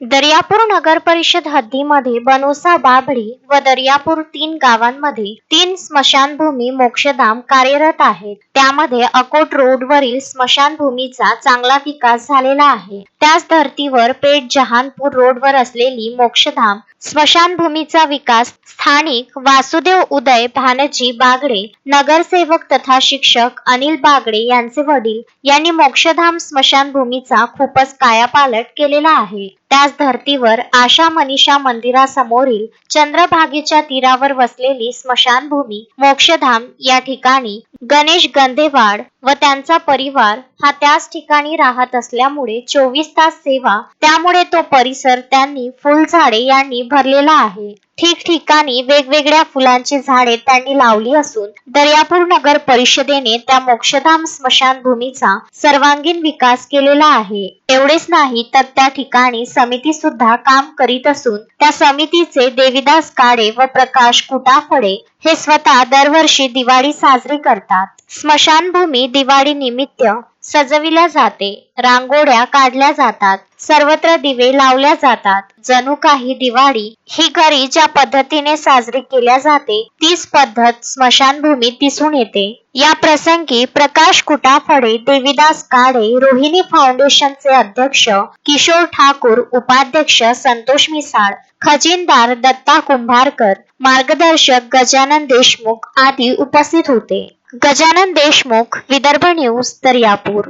दर्यापूर नगर परिषद हद्दीमध्ये बनोसा, बाभळी व दर्यापूर 3 गावांमध्ये 3 स्मशानभूमी मोक्षधाम कार्यरत आहेत. त्यामध्ये अकोट रोडवरील स्मशानभूमीचा चांगला विकास झालेला आहे. त्याच धर्तीवर पेठ जहानपूर रोडवर असलेली मोक्षधाम स्मशानभूमीचा विकास स्थानिक वासुदेव उदय भानजी बागडे, नगरसेवक तथा शिक्षक अनिल बागडे यांचे वडील यांनी मोक्षधाम स्मशानभूमीचा खूपच कायापालट केलेला आहे. त्याच धर्तीवर आशा मनीषा मंदिरासमोरील चंद्रभागेच्या तीरावर वसलेली स्मशानभूमी मोक्षधाम या ठिकाणी गणेश गंधेवाड व त्यांचा परिवार हा त्याच ठिकाणी राहत असल्यामुळे 24 तास सेवा, त्यामुळे तो परिसर त्यांनी फुलझाडे यांनी भरलेला आहे. ठिकठिकाणी वेगवेगळ्या फुलांची झाडे त्यांनी लावली असून दर्यापूर नगर परिषदेने त्या मोक्षधाम स्मशानभूमीचा सर्वांगीण विकास केलेला आहे. एवढेच नाही तर त्या ठिकाणी समिती सुद्धा काम करीत असून त्या समितीचे देविदास काळे व प्रकाश कुटाफडे हे स्वतः दरवर्षी दिवाळी साजरी करतात. स्मशानभूमी दिवाळी निमित्त सजविल्या जाते, रांगोळ्या काढल्या जातात, सर्वत्र दिवे लावल्या जातात. जणू काही दिवाळी ही घरी ज्या पद्धतीने साजरी केल्या जाते तीच पद्धत स्मशानभूमीत दिसून येते. या प्रसंगी प्रकाश कुटाफडे, देविदास काळे, रोहिणी फाउंडेशनचे अध्यक्ष किशोर ठाकूर, उपाध्यक्ष संतोष मिसाळ, खजिनदार दत्ता कुंभारकर, मार्गदर्शक गजानन देशमुख आदी उपस्थित होते. गजानन देशमुख, विदर्भ न्यूज, दर्यापूर.